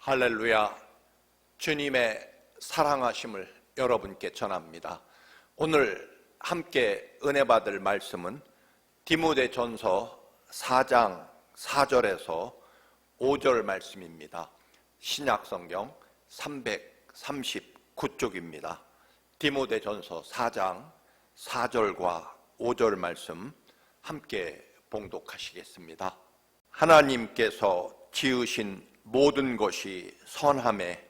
할렐루야. 주님의 사랑하심을 여러분께 전합니다. 오늘 함께 은혜 받을 말씀은 디모데전서 4장 4절에서 5절 말씀입니다. 신약성경 339쪽입니다. 디모데전서 4장 4절과 5절 말씀 함께 봉독하시겠습니다. 하나님께서 지으신 모든 것이 선함에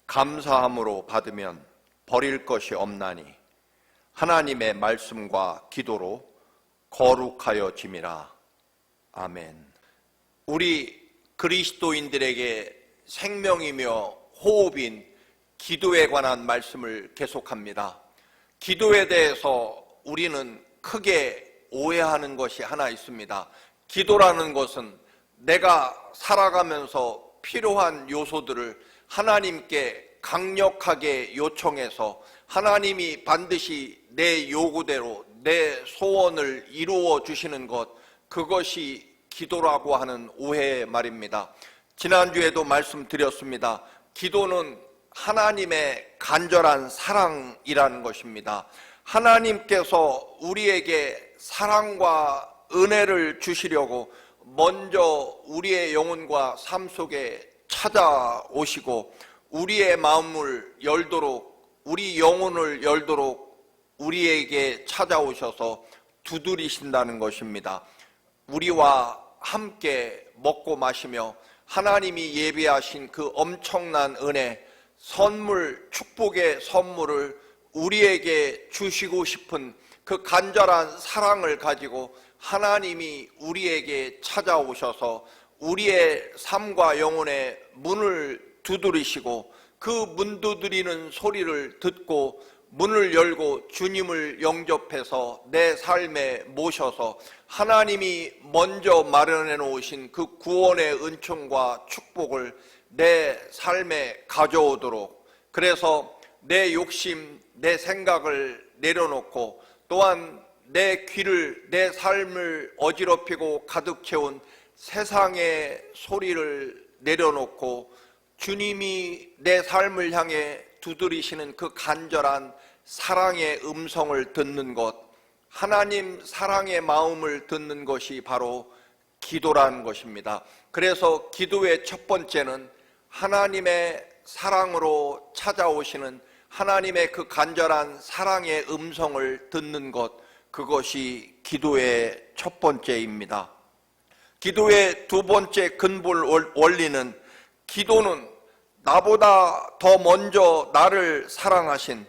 감사함으로 받으면 버릴 것이 없나니 하나님의 말씀과 기도로 거룩하여 짐이라. 아멘. 우리 그리스도인들에게 생명이며 호흡인 기도에 관한 말씀을 계속합니다. 기도에 대해서 우리는 크게 오해하는 것이 하나 있습니다. 기도라는 것은 내가 살아가면서 필요한 요소들을 하나님께 강력하게 요청해서 하나님이 반드시 내 요구대로 내 소원을 이루어 주시는 것, 그것이 기도라고 하는 오해의 말입니다. 지난주에도 말씀드렸습니다. 기도는 하나님의 간절한 사랑이라는 것입니다. 하나님께서 우리에게 사랑과 은혜를 주시려고 먼저 우리의 영혼과 삶 속에 찾아오시고 우리의 마음을 열도록, 우리 영혼을 열도록 우리에게 찾아오셔서 두드리신다는 것입니다. 우리와 함께 먹고 마시며 하나님이 예비하신 그 엄청난 은혜, 선물, 축복의 선물을 우리에게 주시고 싶은 그 간절한 사랑을 가지고 하나님이 우리에게 찾아오셔서 우리의 삶과 영혼의 문을 두드리시고 그 문 두드리는 소리를 듣고 문을 열고 주님을 영접해서 내 삶에 모셔서 하나님이 먼저 마련해 놓으신 그 구원의 은총과 축복을 내 삶에 가져오도록, 그래서 내 욕심, 내 생각을 내려놓고 또한 내 귀를, 내 삶을 어지럽히고 가득 채운 세상의 소리를 내려놓고 주님이 내 삶을 향해 두드리시는 그 간절한 사랑의 음성을 듣는 것, 하나님 사랑의 마음을 듣는 것이 바로 기도라는 것입니다. 그래서 기도의 첫 번째는 하나님의 사랑으로 찾아오시는 하나님의 그 간절한 사랑의 음성을 듣는 것, 그것이 기도의 첫 번째입니다. 기도의 두 번째 근본 원리는, 기도는 나보다 더 먼저 나를 사랑하신,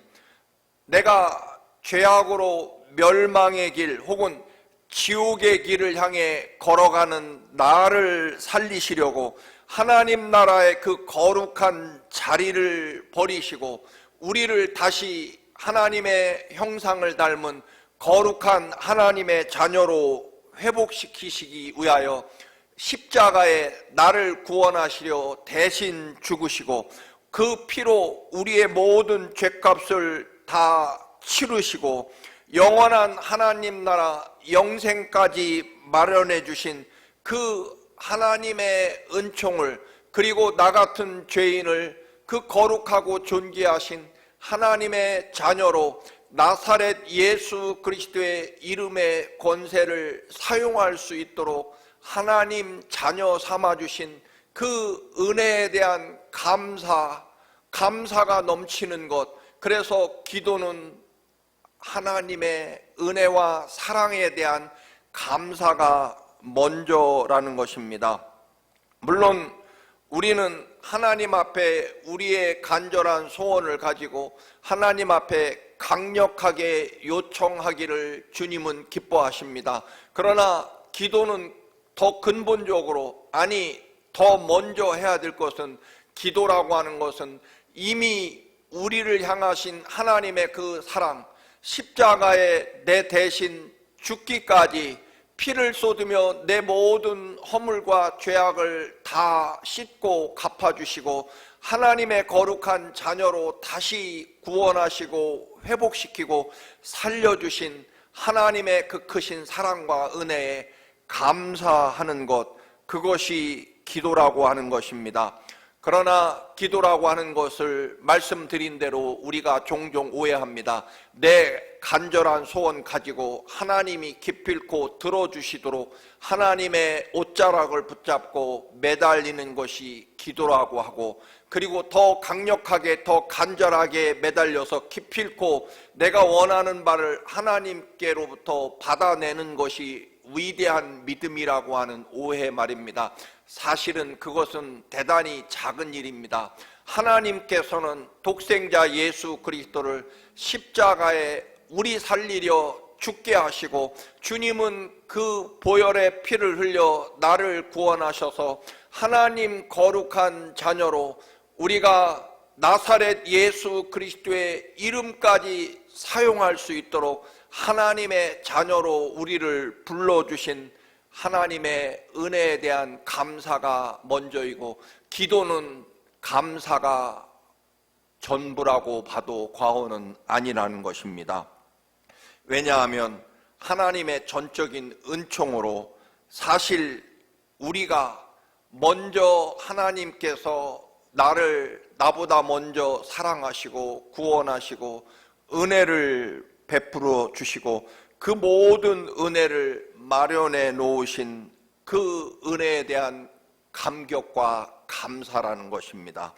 내가 죄악으로 멸망의 길 혹은 지옥의 길을 향해 걸어가는 나를 살리시려고 하나님 나라의 그 거룩한 자리를 버리시고 우리를 다시 하나님의 형상을 닮은 거룩한 하나님의 자녀로 회복시키시기 위하여 십자가에 나를 구원하시려 대신 죽으시고 그 피로 우리의 모든 죄값을 다 치르시고 영원한 하나님 나라 영생까지 마련해 주신 그 하나님의 은총을, 그리고 나 같은 죄인을 그 거룩하고 존귀하신 하나님의 자녀로 나사렛 예수 그리스도의 이름의 권세를 사용할 수 있도록 하나님 자녀 삼아주신 그 은혜에 대한 감사가 넘치는 것, 그래서 기도는 하나님의 은혜와 사랑에 대한 감사가 먼저라는 것입니다. 물론 우리는 하나님 앞에 우리의 간절한 소원을 가지고 하나님 앞에 강력하게 요청하기를 주님은 기뻐하십니다. 그러나 기도는 더 근본적으로, 더 먼저 해야 될 것은, 기도라고 하는 것은 이미 우리를 향하신 하나님의 그 사랑, 십자가에 내 대신 죽기까지 피를 쏟으며 내 모든 허물과 죄악을 다 씻고 갚아주시고 하나님의 거룩한 자녀로 다시 구원하시고 회복시키고 살려주신 하나님의 그 크신 사랑과 은혜에 감사하는 것, 그것이 기도라고 하는 것입니다. 그러나 기도라고 하는 것을 말씀드린 대로 우리가 종종 오해합니다. 내 간절한 소원 가지고 하나님이 기필코 들어주시도록 하나님의 옷자락을 붙잡고 매달리는 것이 기도라고 하고, 그리고 더 강력하게 더 간절하게 매달려서 기필코 내가 원하는 바를 하나님께로부터 받아내는 것이 위대한 믿음이라고 하는 오해 말입니다. 사실은 그것은 대단히 작은 일입니다. 하나님께서는 독생자 예수 그리스도를 십자가에 우리 살리려 죽게 하시고, 주님은 그 보혈의 피를 흘려 나를 구원하셔서 하나님 거룩한 자녀로 우리가 나사렛 예수 그리스도의 이름까지 사용할 수 있도록 하나님의 자녀로 우리를 불러주신 하나님의 은혜에 대한 감사가 먼저이고, 기도는 감사가 전부라고 봐도 과언은 아니라는 것입니다. 왜냐하면 하나님의 전적인 은총으로 사실 우리가 먼저 하나님께서 나보다 먼저 사랑하시고 구원하시고 은혜를 베풀어 주시고 그 모든 은혜를 마련해 놓으신 그 은혜에 대한 감격과 감사라는 것입니다.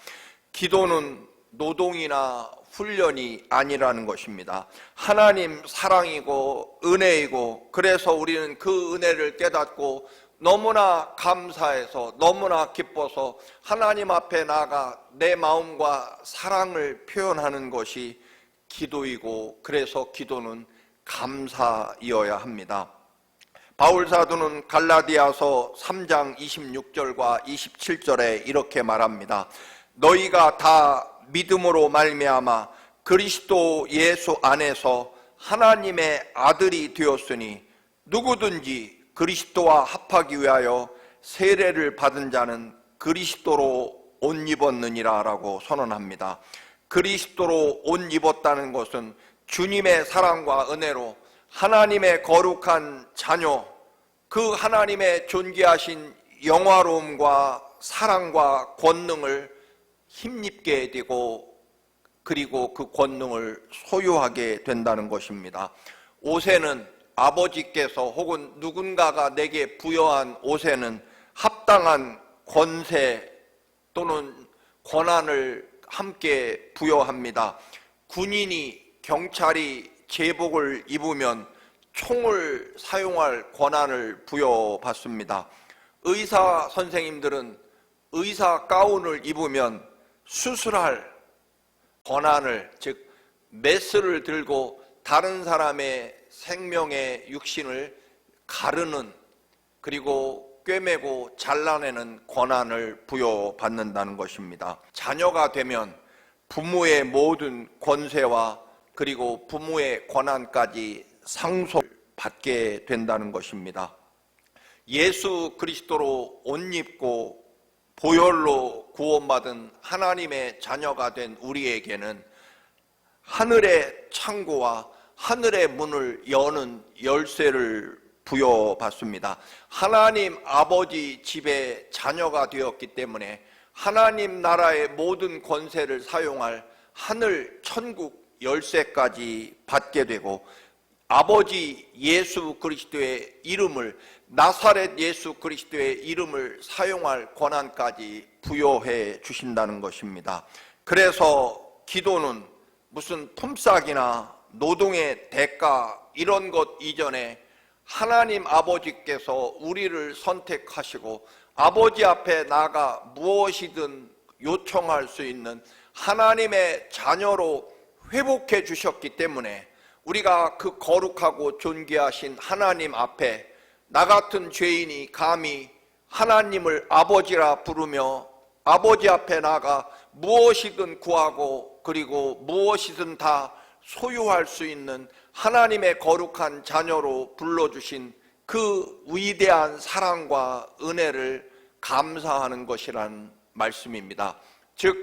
기도는 노동이나 훈련이 아니라는 것입니다. 하나님 사랑이고 은혜이고, 그래서 우리는 그 은혜를 깨닫고 너무나 감사해서 너무나 기뻐서 하나님 앞에 나아가 내 마음과 사랑을 표현하는 것이 기도이고, 그래서 기도는 감사이어야 합니다. 바울 사도는 갈라디아서 3장 26절과 27절에 이렇게 말합니다. 너희가 다 믿음으로 말미암아 그리스도 예수 안에서 하나님의 아들이 되었으니 누구든지 그리스도와 합하기 위하여 세례를 받은 자는 그리스도로 옷 입었느니라 라고 선언합니다. 그리스도로 옷 입었다는 것은 주님의 사랑과 은혜로 하나님의 거룩한 자녀, 그 하나님의 존귀하신 영화로움과 사랑과 권능을 힘입게 되고, 그리고 그 권능을 소유하게 된다는 것입니다. 옷에는 아버지께서 혹은 누군가가 내게 부여한 옷에는 합당한 권세 또는 권한을 함께 부여합니다. 군인이, 경찰이 제복을 입으면 총을 사용할 권한을 부여받습니다. 의사 선생님들은 의사 가운을 입으면 수술할 권한을, 즉 메스를 들고 다른 사람의 생명의 육신을 가르는, 그리고 꿰매고 잘라내는 권한을 부여받는다는 것입니다. 자녀가 되면 부모의 모든 권세와 그리고 부모의 권한까지 상속받게 된다는 것입니다. 예수 그리스도로 옷 입고 보혈로 구원받은 하나님의 자녀가 된 우리에게는 하늘의 창고와 하늘의 문을 여는 열쇠를 부여받습니다. 하나님 아버지 집의 자녀가 되었기 때문에 하나님 나라의 모든 권세를 사용할 하늘 천국 열쇠까지 받게 되고, 아버지 예수 그리스도의 이름을, 나사렛 예수 그리스도의 이름을 사용할 권한까지 부여해 주신다는 것입니다. 그래서 기도는 무슨 품삯이나 노동의 대가 이런 것 이전에 하나님 아버지께서 우리를 선택하시고 아버지 앞에 나가 무엇이든 요청할 수 있는 하나님의 자녀로 회복해 주셨기 때문에 우리가 그 거룩하고 존귀하신 하나님 앞에 나 같은 죄인이 감히 하나님을 아버지라 부르며 아버지 앞에 나가 무엇이든 구하고 그리고 무엇이든 다 소유할 수 있는 하나님의 거룩한 자녀로 불러주신 그 위대한 사랑과 은혜를 감사하는 것이라는 말씀입니다. 즉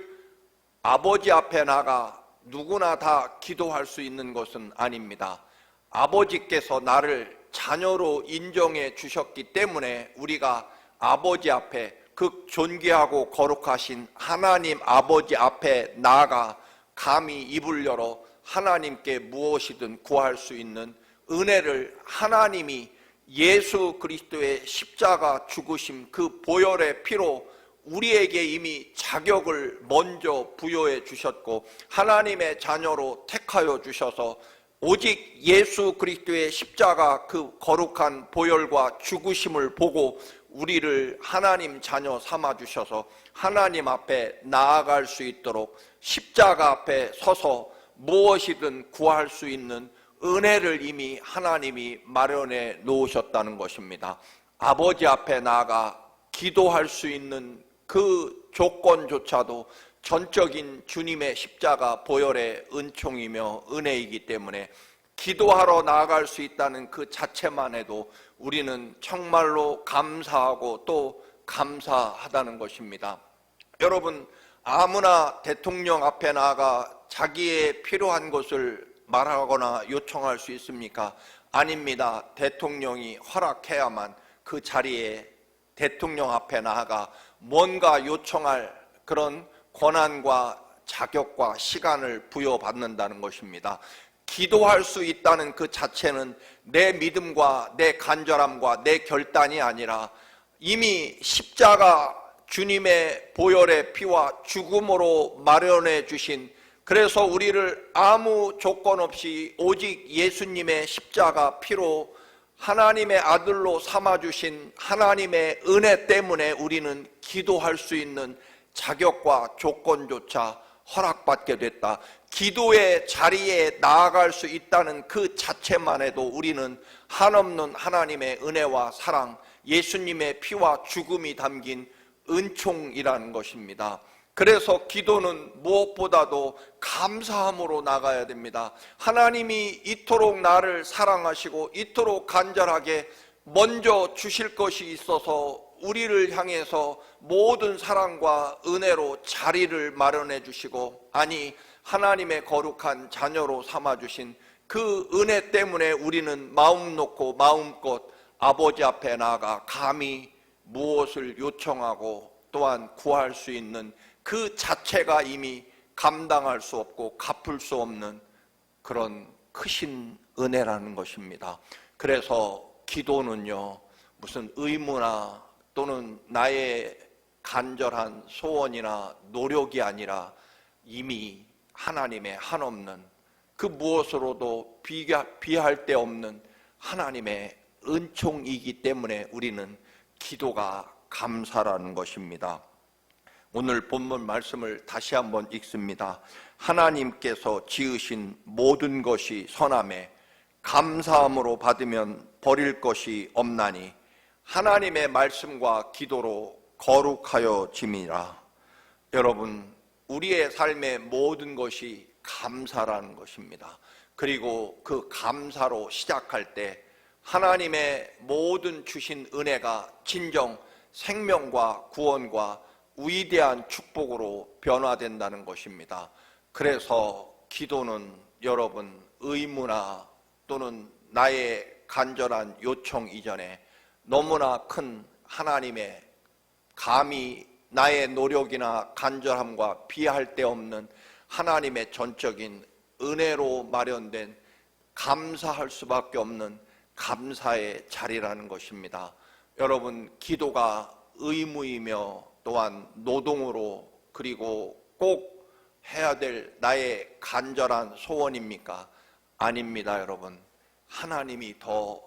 아버지 앞에 나가 누구나 다 기도할 수 있는 것은 아닙니다. 아버지께서 나를 자녀로 인정해 주셨기 때문에 우리가 아버지 앞에, 그 존귀하고 거룩하신 하나님 아버지 앞에 나아가 감히 입을 열어 하나님께 무엇이든 구할 수 있는 은혜를 하나님이 예수 그리스도의 십자가 죽으심 그 보혈의 피로 우리에게 이미 자격을 먼저 부여해 주셨고 하나님의 자녀로 택하여 주셔서 오직 예수 그리스도의 십자가 그 거룩한 보혈과 죽으심을 보고 우리를 하나님 자녀 삼아 주셔서 하나님 앞에 나아갈 수 있도록 십자가 앞에 서서 무엇이든 구할 수 있는 은혜를 이미 하나님이 마련해 놓으셨다는 것입니다. 아버지 앞에 나아가 기도할 수 있는 그 조건조차도 전적인 주님의 십자가 보혈의 은총이며 은혜이기 때문에 기도하러 나아갈 수 있다는 그 자체만 해도 우리는 정말로 감사하고 또 감사하다는 것입니다. 여러분, 아무나 대통령 앞에 나아가 자기의 필요한 것을 말하거나 요청할 수 있습니까? 아닙니다. 대통령이 허락해야만 그 자리에 대통령 앞에 나아가 뭔가 요청할 그런 권한과 자격과 시간을 부여받는다는 것입니다. 기도할 수 있다는 그 자체는 내 믿음과 내 간절함과 내 결단이 아니라 이미 십자가 주님의 보혈의 피와 죽음으로 마련해 주신, 그래서 우리를 아무 조건 없이 오직 예수님의 십자가 피로 하나님의 아들로 삼아주신 하나님의 은혜 때문에 우리는 기도할 수 있는 자격과 조건조차 허락받게 됐다. 기도의 자리에 나아갈 수 있다는 그 자체만 해도 우리는 한없는 하나님의 은혜와 사랑, 예수님의 피와 죽음이 담긴 은총이라는 것입니다. 그래서 기도는 무엇보다도 감사함으로 나가야 됩니다. 하나님이 이토록 나를 사랑하시고 이토록 간절하게 먼저 주실 것이 있어서 우리를 향해서 모든 사랑과 은혜로 자리를 마련해 주시고, 아니 하나님의 거룩한 자녀로 삼아주신 그 은혜 때문에 우리는 마음 놓고 마음껏 아버지 앞에 나아가 감히 무엇을 요청하고 또한 구할 수 있는 그 자체가 이미 감당할 수 없고 갚을 수 없는 그런 크신 은혜라는 것입니다. 그래서 기도는요, 무슨 의무나 또는 나의 간절한 소원이나 노력이 아니라 이미 하나님의 한없는 그 무엇으로도 비할 데 없는 하나님의 은총이기 때문에 우리는 기도가 감사라는 것입니다. 오늘 본문 말씀을 다시 한번 읽습니다. 하나님께서 지으신 모든 것이 선하매 감사함으로 받으면 버릴 것이 없나니 하나님의 말씀과 기도로 거룩하여 짐이라. 여러분, 우리의 삶의 모든 것이 감사라는 것입니다. 그리고 그 감사로 시작할 때 하나님의 모든 주신 은혜가 진정 생명과 구원과 위대한 축복으로 변화된다는 것입니다. 그래서 기도는 여러분 의무나 또는 나의 간절한 요청 이전에 너무나 큰 하나님의 감히 나의 노력이나 간절함과 비할 데 없는 하나님의 전적인 은혜로 마련된 감사할 수밖에 없는 감사의 자리라는 것입니다. 여러분, 기도가 의무이며 또한 노동으로 그리고 꼭 해야 될 나의 간절한 소원입니까? 아닙니다. 여러분, 하나님이 더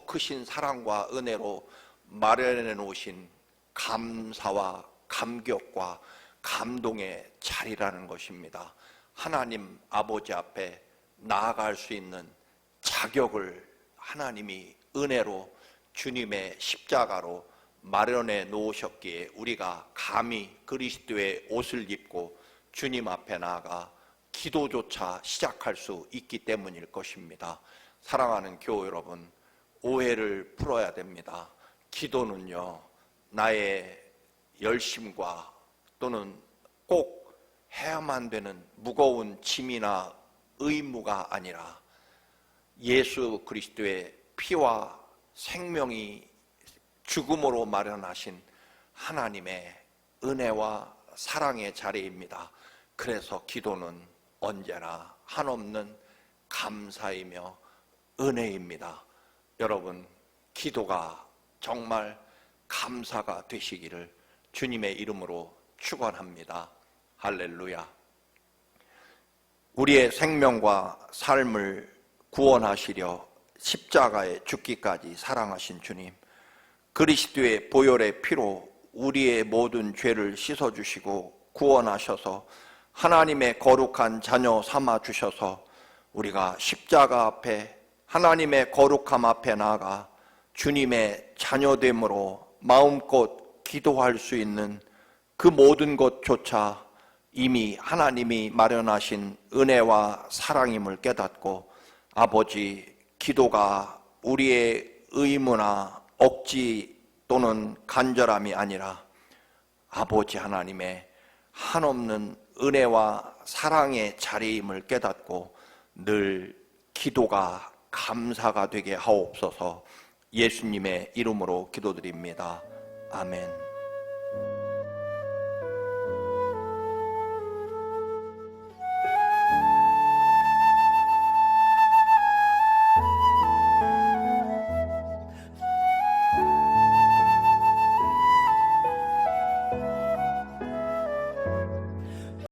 크신 사랑과 은혜로 마련해 놓으신 감사와 감격과 감동의 자리라는 것입니다. 하나님 아버지 앞에 나아갈 수 있는 자격을 하나님이 은혜로 주님의 십자가로 마련해 놓으셨기에 우리가 감히 그리스도의 옷을 입고 주님 앞에 나아가 기도조차 시작할 수 있기 때문일 것입니다. 사랑하는 교우 여러분, 오해를 풀어야 됩니다. 기도는요, 나의 열심과 또는 꼭 해야만 되는 무거운 짐이나 의무가 아니라 예수 그리스도의 피와 생명이 죽음으로 마련하신 하나님의 은혜와 사랑의 자리입니다. 그래서 기도는 언제나 한없는 감사이며 은혜입니다. 여러분, 기도가 정말 감사가 되시기를 주님의 이름으로 축원합니다. 할렐루야. 우리의 생명과 삶을 구원하시려 십자가에 죽기까지 사랑하신 주님, 그리스도의 보혈의 피로 우리의 모든 죄를 씻어주시고 구원하셔서 하나님의 거룩한 자녀 삼아주셔서 우리가 십자가 앞에 하나님의 거룩함 앞에 나아가 주님의 자녀됨으로 마음껏 기도할 수 있는 그 모든 것조차 이미 하나님이 마련하신 은혜와 사랑임을 깨닫고, 아버지, 기도가 우리의 의무나 억지 또는 간절함이 아니라 아버지 하나님의 한없는 은혜와 사랑의 자리임을 깨닫고 늘 기도가 감사가 되게 하옵소서. 예수님의 이름으로 기도드립니다. 아멘.